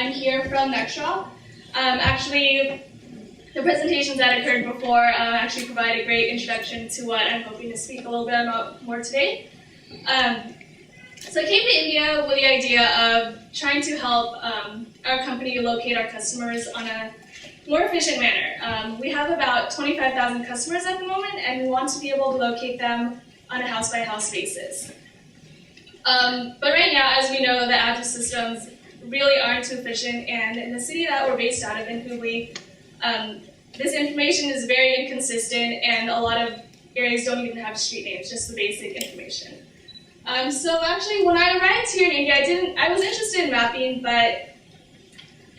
I'm here from NextDrop. Actually, the presentations that occurred before actually provide a great introduction to what I'm hoping to speak a little bit about more today. So I came to India with the idea of trying to help our company locate our customers on a more efficient manner. We have about 25,000 customers at the moment, and we want to be able to locate them on a house-by-house basis. But right now, as we know, the address systems really aren't too efficient, and in the city that we're based out of, in Hubli, this information is very inconsistent, and a lot of areas don't even have street names, just the basic information. So actually, when I arrived here in India, I was interested in mapping, but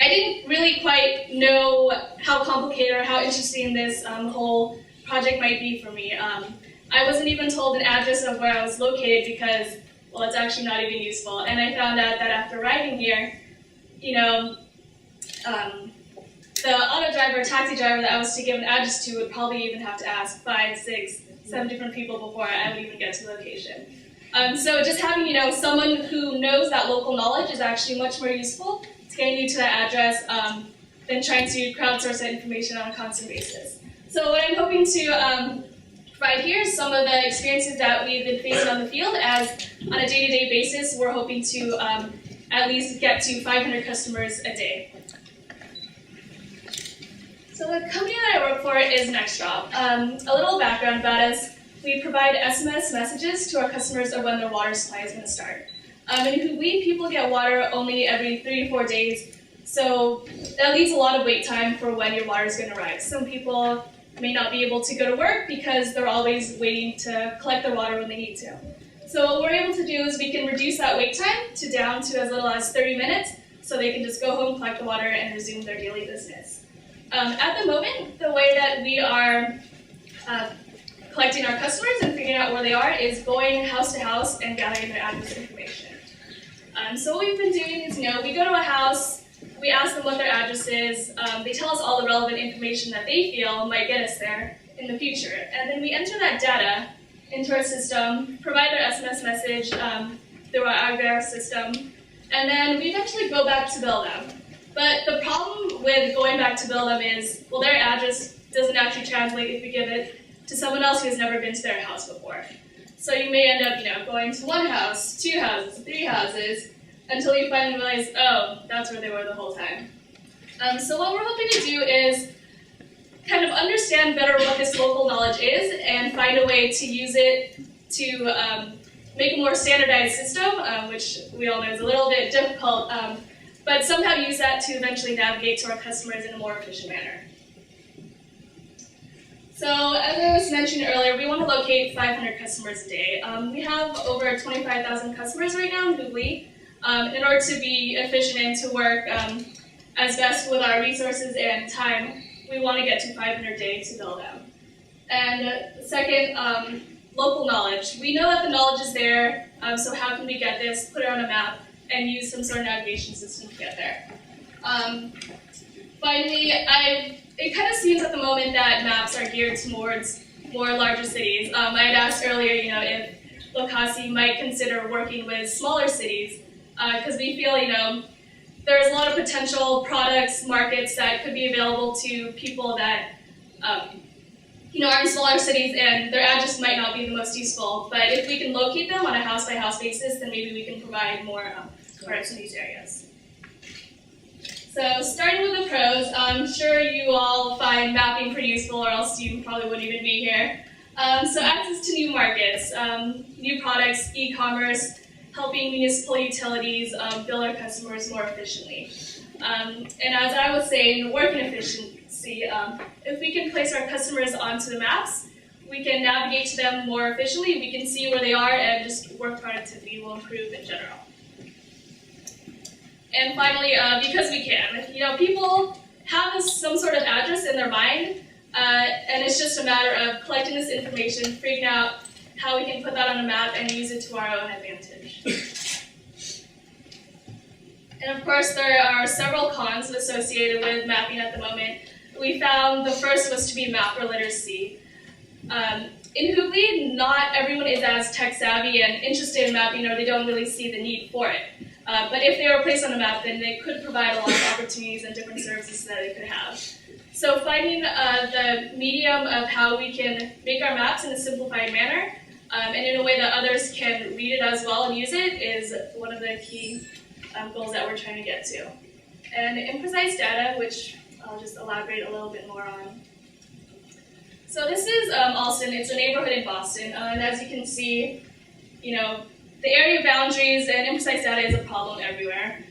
I didn't really quite know how complicated or how interesting this whole project might be for me. I wasn't even told an address of where I was located because, well, it's actually not even useful. And I found out that after arriving here, the auto driver, taxi driver that I was to give an address to would probably even have to ask 5, 6, 7 different people before I would even get to the location. So just having, someone who knows that local knowledge is actually much more useful to getting you to that address than trying to crowdsource that information on a constant basis. So what I'm hoping to provide here is some of the experiences that we've been facing on the field, as on a day-to-day basis, we're hoping to at least get to 500 customers a day. So the company that I work for is NextDrop. A little background about us. We provide SMS messages to our customers of when their water supply is going to start. In Hubli, people get water only every 3 to 4 days, so that leaves a lot of wait time for when your water is going to arrive. Some people may not be able to go to work because they're always waiting to collect their water when they need to. So what we're able to do is we can reduce that wait time down to as little as 30 minutes, so they can just go home, collect the water, and resume their daily business. At the moment, the way that we are collecting our customers and figuring out where they are is going house to house and gathering their address information. So what we've been doing is, we go to a house, we ask them what their address is, they tell us all the relevant information that they feel might get us there in the future, and then we enter that data into our system, provide their SMS message through our IVR system, and then we eventually go back to bill them. But the problem with going back to bill them is, well, their address doesn't actually translate if we give it to someone else who has never been to their house before. So you may end up, going to one house, 2 houses, 3 houses, until you finally realize, oh, that's where they were the whole time. So what we're hoping to do is kind of understand better what this local knowledge is and find a way to use it to make a more standardized system, which we all know is a little bit difficult, but somehow use that to eventually navigate to our customers in a more efficient manner. So, as I was mentioning earlier, we want to locate 500 customers a day. We have over 25,000 customers right now in Hubli. In order to be efficient and to work as best with our resources and time, we want to get to 500 a day to build them. And second, local knowledge. We know that the knowledge is there, so how can we get this, put it on a map, and use some sort of navigation system to get there? Finally, it kind of seems at the moment that maps are geared towards more larger cities. I had asked earlier, if Lokasi might consider working with smaller cities, because we feel, there's a lot of potential products, markets that could be available to people that, are in smaller cities and their address might not be the most useful. But if we can locate them on a house-by-house basis, then maybe we can provide more products in these areas. So starting with the pros, I'm sure you all find mapping pretty useful, or else you probably wouldn't even be here. So access to new markets, new products, e-commerce, helping municipal utilities bill our customers more efficiently. And as I was saying, working efficiency, if we can place our customers onto the maps, we can navigate to them more efficiently, we can see where they are, and just work productivity will improve in general. And finally, because we can. People have some sort of address in their mind, and it's just a matter of collecting this information, figuring out how we can put that on a map and use it to our own advantage. And of course, there are several cons associated with mapping at the moment. We found the first was to be mapper literacy. In Hubli, not everyone is as tech savvy and interested in mapping, or they don't really see the need for it. But if they were placed on a map, then they could provide a lot of opportunities and different services that they could have. So finding the medium of how we can make our maps in a simplified manner and in a way that others can read it as well and use it is one of the key goals that we're trying to get to. And imprecise data, which I'll just elaborate a little bit more on. So this is Alston. It's a neighborhood in Boston, and as you can see, the area boundaries and imprecise data is a problem everywhere.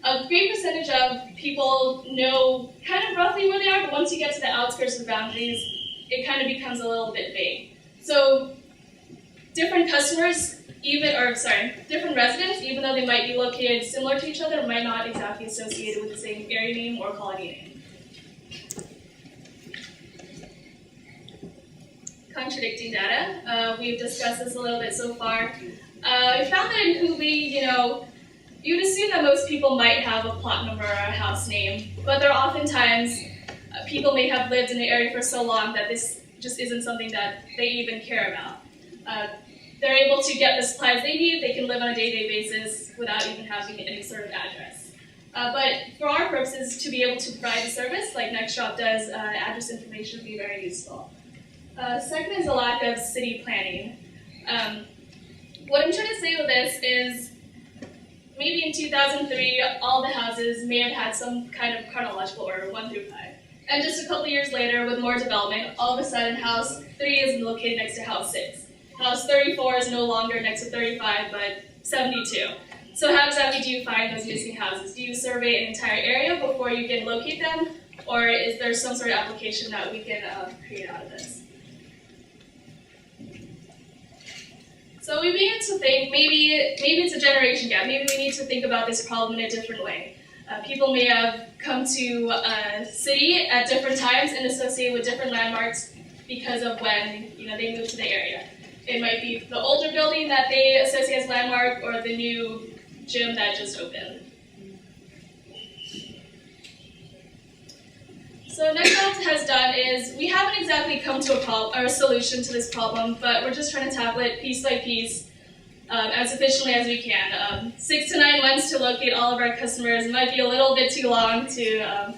A great percentage of people know kind of roughly where they are, but once you get to the outskirts of the boundaries, it kind of becomes a little bit vague. So different different residents, even though they might be located similar to each other, might not exactly associated with the same area name or colony name. Contradicting data. We've discussed this a little bit so far. We found that in Hoobly, you'd assume that most people might have a plot number or a house name, but there are oftentimes people may have lived in the area for so long that this just isn't something that they even care about. They're able to get the supplies they need, they can live on a day-to-day basis without even having any sort of address. But for our purposes, to be able to provide a service like NextDrop does, address information would be very useful. Second is a lack of city planning. What I'm trying to say with this is maybe in 2003, all the houses may have had some kind of chronological order, 1 through 5. And just a couple years later, with more development, all of a sudden house 3 is located next to house 6. House 34 is no longer next to 35, but 72. So how exactly do you find those missing houses? Do you survey an entire area before you can locate them? Or is there some sort of application that we can create out of this? So we began to think maybe it's a generation gap. Maybe we need to think about this problem in a different way. People may have come to a city at different times and associated with different landmarks because of when they moved to the area. It might be the older building that they associate as landmark or the new gym that just opened. So what NextDrop has done is we haven't exactly come to a solution to this problem, but we're just trying to tackle it piece by piece as efficiently as we can. 6 to 9 months to locate all of our customers might be a little bit too long to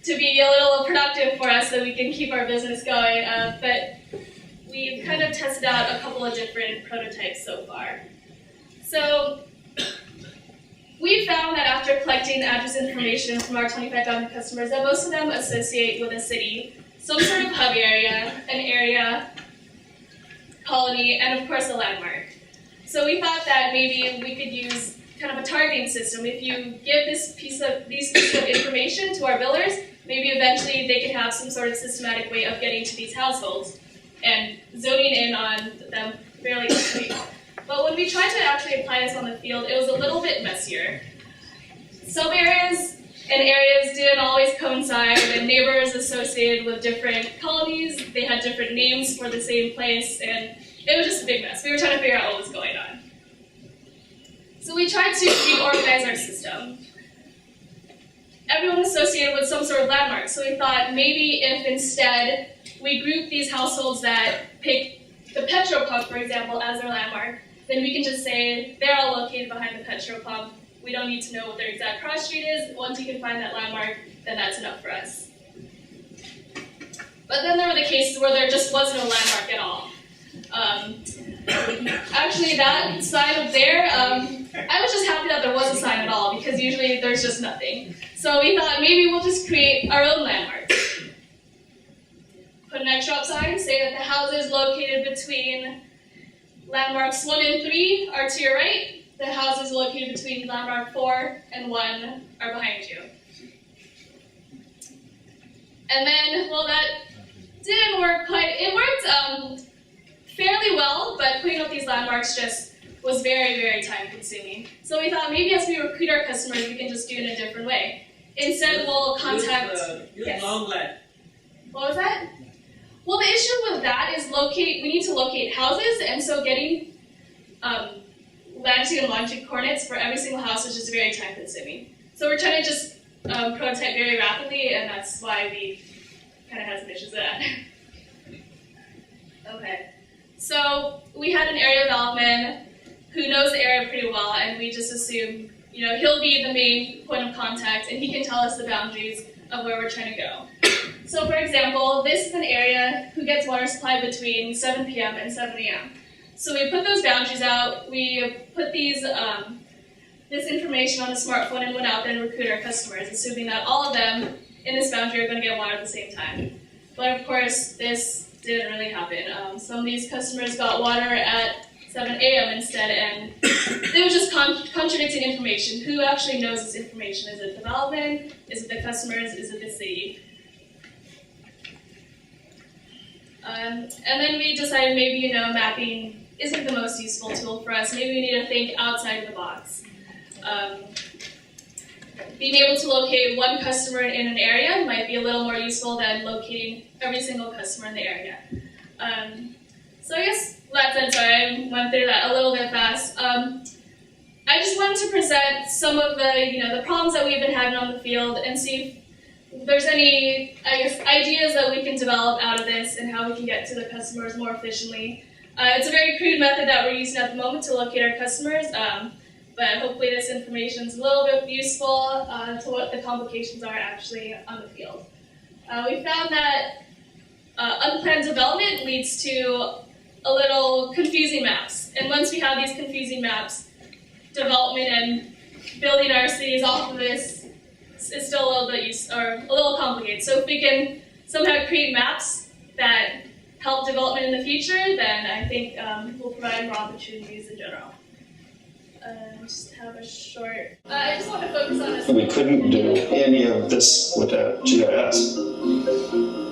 be a little productive for us so we can keep our business going, but we've kind of tested out a couple of different prototypes so far. So we found that after collecting address information from our 25,000 customers, that most of them associate with a city, some sort of hub area, an area, colony, and of course a landmark. So we thought that maybe we could use kind of a targeting system. If you give these pieces of information to our billers, maybe eventually they can have some sort of systematic way of getting to these households and zoning in on them fairly quickly. But when we tried to actually apply this on the field, it was a little bit messier. Some areas and areas didn't always coincide, and neighbors associated with different colonies, they had different names for the same place, and it was just a big mess. We were trying to figure out what was going on. So we tried to reorganize our system. Everyone associated with some sort of landmark, so we thought maybe if instead we group these households that pick the petrol pump, for example, as their landmark, then we can just say they're all located behind the petrol pump. We don't need to know what their exact cross street is. Once you can find that landmark, then that's enough for us. But then there were the cases where there just wasn't a landmark at all. Actually, that sign up there, I was just happy that there was a sign at all, because usually there's just nothing. So we thought maybe we'll just create our own landmarks. Put an NextDrop sign, say that the houses located between landmarks 1 and 3 are to your right. The houses located between landmark 4 and 1 are behind you. And then, well, that didn't work quite. It worked fairly well, but putting up these landmarks just was very, very time consuming. So we thought maybe as we recruit our customers, we can just do it in a different way. Instead, we'll contact... Yes. Long lat. What was that? Well, the issue with that is we need to locate houses, and so getting latitude and longitude coordinates for every single house is just very time consuming. So we're trying to just prototype very rapidly, and that's why we kind of had some issues with that. Okay, so we had an area development who knows the area pretty well, and we just assume, he'll be the main point of contact, and he can tell us the boundaries of where we're trying to go. So, for example, this is an area who gets water supply between 7 p.m. and 7 a.m. So we put those boundaries out. We put this information on a smartphone and went out there and recruited our customers, assuming that all of them in this boundary are going to get water at the same time. But of course, this didn't really happen. Some of these customers got water at 7 a.m. instead, and it was just contradicting information. Who actually knows this information? Is it development? Is it the customers? Is it the city? And then we decided maybe, mapping isn't the most useful tool for us. Maybe we need to think outside of the box. Being able to locate one customer in an area might be a little more useful than locating every single customer in the area. So I guess that said, sorry, I went through that a little bit fast. I just wanted to present some of the problems that we've been having on the field and see if there's any, ideas that we can develop out of this and how we can get to the customers more efficiently. It's a very crude method that we're using at the moment to locate our customers, but hopefully this information is a little bit useful to what the complications are actually on the field. We found that unplanned development leads to a little confusing maps, and once we have these confusing maps, development and building our cities off of this is still a little bit a little complicated. So if we can somehow create maps that help development in the future, then I think we'll provide more opportunities in general. Just have a short. I just want to focus on this. We couldn't do any of this without GIS.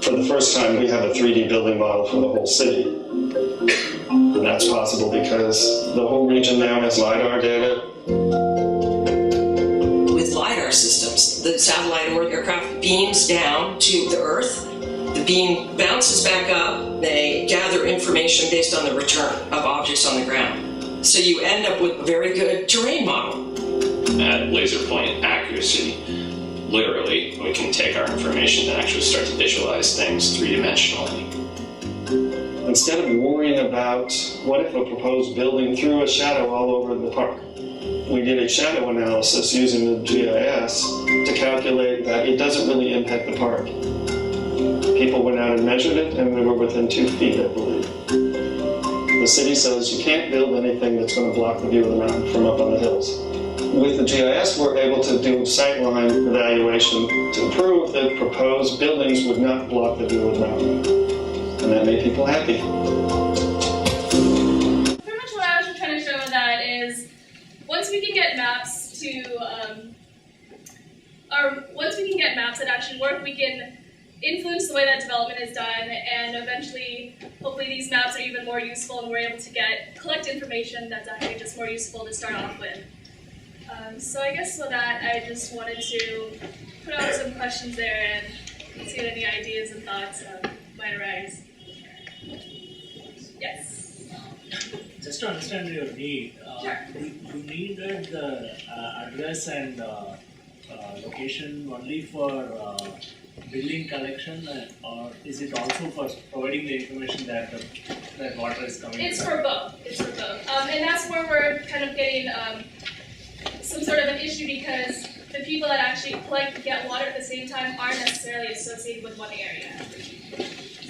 For the first time, we have a 3D building model for the whole city. And that's possible because the whole region now has LiDAR data. With LiDAR systems, the satellite or aircraft beams down to the Earth. The beam bounces back up. They gather information based on the return of objects on the ground. So you end up with a very good terrain model. At laser point accuracy, literally, we can take our information and actually start to visualize things three-dimensionally. Instead of worrying about what if a proposed building threw a shadow all over the park, we did a shadow analysis using the GIS to calculate that it doesn't really impact the park. People went out and measured it, and we were within 2 feet, I believe. The city says you can't build anything that's going to block the view of the mountain from up on the hills. With the GIS, we're able to do sightline evaluation to prove that proposed buildings would not block the view of the mountain. And that made people happy. Pretty much what I was trying to show with that is, once we can get maps that actually work, we can influence the way that development is done, and eventually, hopefully these maps are even more useful and we're able to collect information that's actually just more useful to start off with. So I guess with that, I just wanted to put out some questions there and see if any ideas and thoughts might arise. Yes? Just to understand your need, Sure. you need the address and location only for billing collection, or is it also for providing the information that that water is coming? It's for both. And that's where we're kind of getting some sort of an issue, because the people that actually collect and get water at the same time aren't necessarily associated with one area.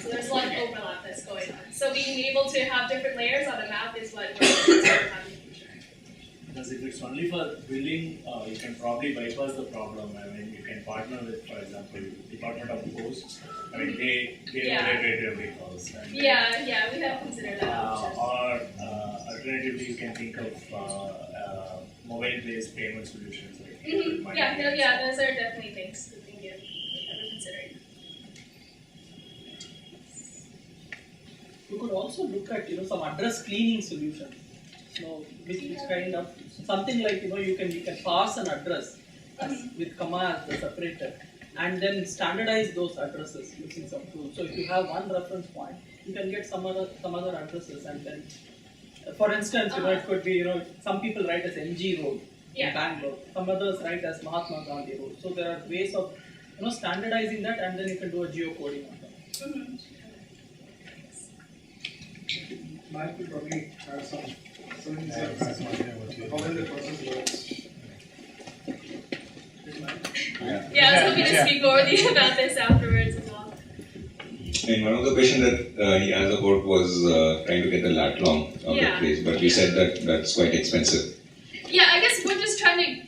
So there's a lot of overlap that's going on. So being able to have different layers on a map is what we're looking to have in the future. Because if it's only for billing, you can probably bypass the problem. I mean, you can partner with, for example, Department of Posts. I mean, they moderate every calls. Yeah, we have considered that option. Or alternatively, you can think of mobile-based payment solutions. Like Those are definitely things to think of, that we're considering. You could also look at some address cleaning solutions. Which kind of something like you can pass an address with commas, the separator, and then standardize those addresses using some tools. So if you have one reference point, you can get some other addresses, and then, for instance, it could be some people write as MG Road in Bangalore, some others write as Mahatma Gandhi Road. So there are ways of standardizing that, and then you can do a geocoding on that. Might be probably have some Yeah, I was hoping to speak more with you about this afterwards as well. And one of the questions that he asked about was trying to get the lat long of the place, but you said that that's quite expensive. Yeah, I guess we're just trying to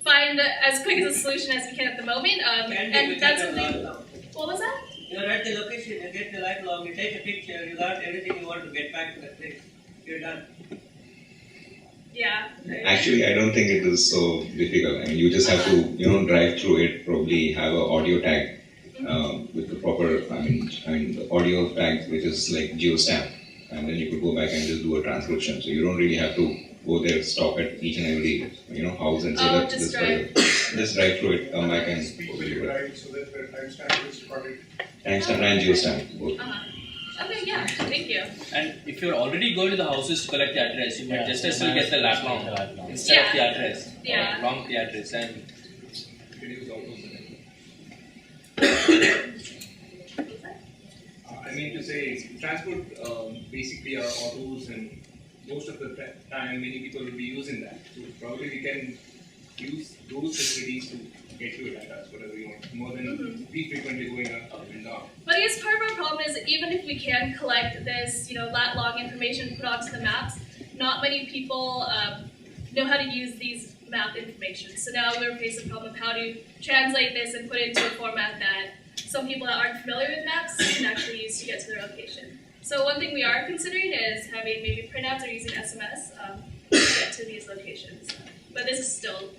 find as quick as a solution as we can at the moment. And that's something. What was that? You're at the location, you get the light log, you take a picture, you got everything you want to get back to that place. You're done. Yeah. Actually, I don't think it is so difficult. I mean, you just have to, drive through it, probably have an audio tag with the proper, I mean, the audio tag which is like geostamp, and then you could go back and just do a transcription. So you don't really have to go there, stop at each and every, house and say that just this drive. Just drive through it, come back and Right, so that the timestamp is recorded. timestamp and geostamp both. Okay, yeah, thank you. And if you're already going to the houses to collect the address, you might just as well get the lat long instead of the address. Yeah. Or long the address and I mean to say, transport basically are autos, and most of the time many people will be using that. So probably we can use those facilities to get you data, whatever you want, more than be frequently going up and down. But I guess part of our problem is even if we can collect this, lat long information put onto the maps, not many people know how to use these map information. So now we're facing the problem of how to translate this and put it into a format that some people that aren't familiar with maps can actually use to get to their location. So one thing we are considering is having maybe printouts or using SMS to get to these locations. But this is still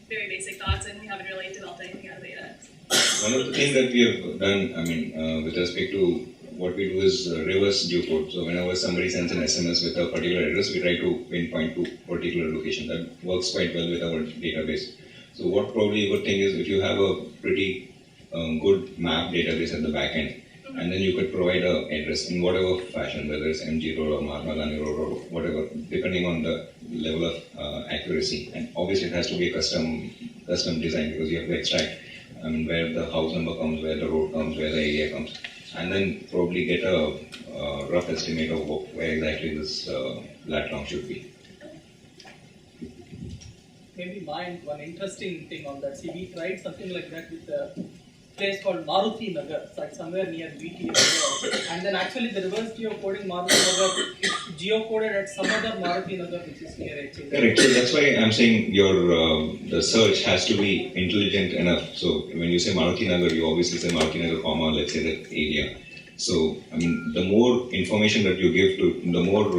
very basic thoughts, and we haven't really developed anything out of it yet. One of the things that we have done, with respect to what we do is reverse geocode. So whenever somebody sends an SMS with a particular address, we try to pinpoint to a particular location. That works quite well with our database. So what probably you would think is if you have a pretty good map database at the back end, and then you could provide an address in whatever fashion, whether it's MG Road or Mahatma Gandhi Road or whatever, depending on the level of accuracy. And obviously it has to be a custom design because you have to extract where the house number comes, where the road comes, where the area comes, and then probably get a rough estimate of where exactly this lat long should be. Maybe one interesting thing on that. See, we tried something like that with a place called Maruti Nagar. It's like somewhere near BT. And then actually the reverse geocoding Maruti Nagar is geocoded at some other Maruti Nagar which is near HA. Correct. So that's why I'm saying the search has to be intelligent enough. So when you say Maruti Nagar, you obviously say Maruti Nagar, comma, let's say that area. So, the more information that you give to, the more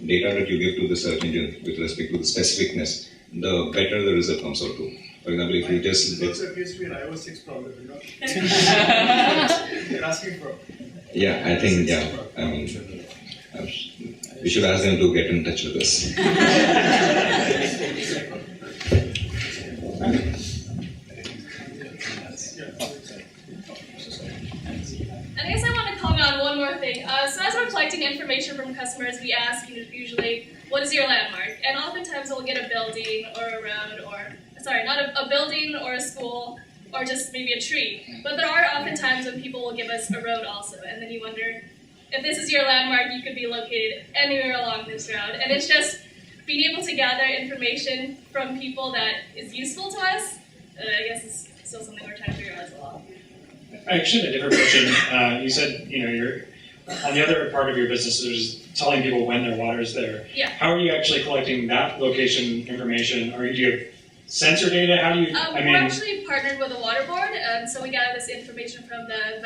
data that you give to the search engine with respect to the specificness, the better the result comes out to. For example, if you just... It also appears to be an iOS 6 problem, You're asking for... Yeah, I think, we should ask them to get in touch with us. I guess I want to comment on one more thing. So as we're collecting information from customers, we ask usually, what is your landmark? And oftentimes we'll get a building or a road not a building or a school or just maybe a tree. But there are oftentimes when people will give us a road also. And then you wonder, if this is your landmark, you could be located anywhere along this road. And it's just being able to gather information from people that is useful to us, I guess is still something we're trying to figure out as well. Actually, a different question. You said, you're on the other part of your business is telling people when their water is there. Yeah. How are you actually collecting that location information? Or do you have sensor data? How do you? We're actually partnered with a water board, so we gather this information from the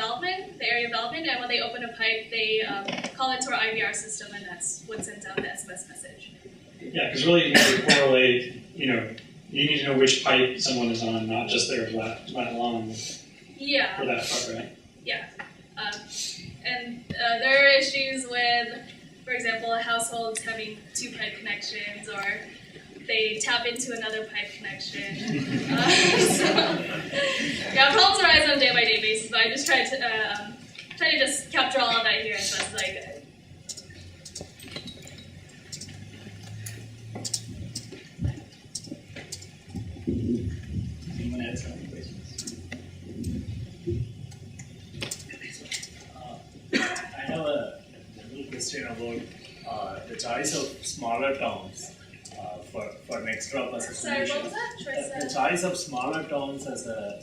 area development, and when they open a pipe, they call into our IVR system, and that's what sends out the SMS message. Yeah, because really you need to correlate. You need to know which pipe someone is on, not just their lat long. Yeah. For that part, right? Yeah. And there are issues with, for example, households having 2 pipe connections, or they tap into another pipe connection. Problems arise on a day-by-day basis, but I just try to just capture all of that here as best as I could. Anyone else have any questions? I have a general question about the choice of smaller towns for NextDrop as a Sorry, solution. what was that? The choice of smaller towns as a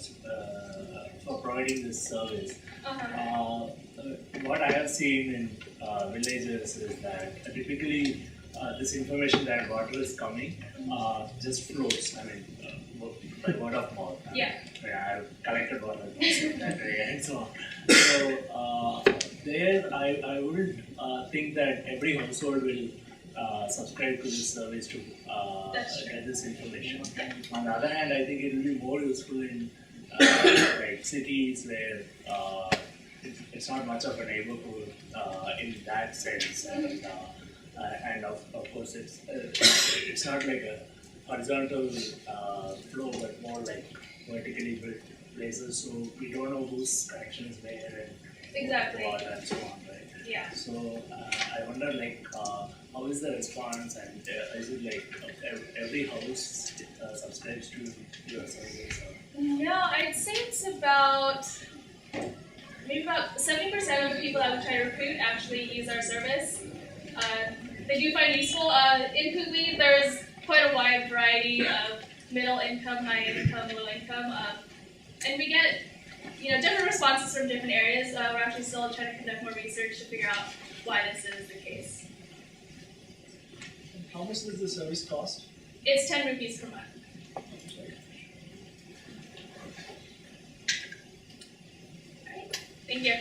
for providing this service. What I have seen in villages is that typically this information that water is coming just flows. I mean, by word of mouth. Yeah. I've collected water that way and so on. So there, I wouldn't think that every household will subscribe to this service to get this information. On the other hand, I think it will be more useful in like cities where it's not much of a neighborhood in that sense, and of course it's not like a horizontal flow, but more like vertically built places. So we don't know whose connection is where and Exactly. what and so on, right? Yeah. So I wonder, like, how is the response, and is it like every house subscribes to your service? No, I'd say it's about maybe about 70% of the people that we try to recruit actually use our service. They do find it useful. In Kugli, there's quite a wide variety of middle income, high income, low income, and we get different responses from different areas. We're actually still trying to conduct more research to figure out why this is the case. How much does the service cost? It's 10 rupees per month. Alright, thank you.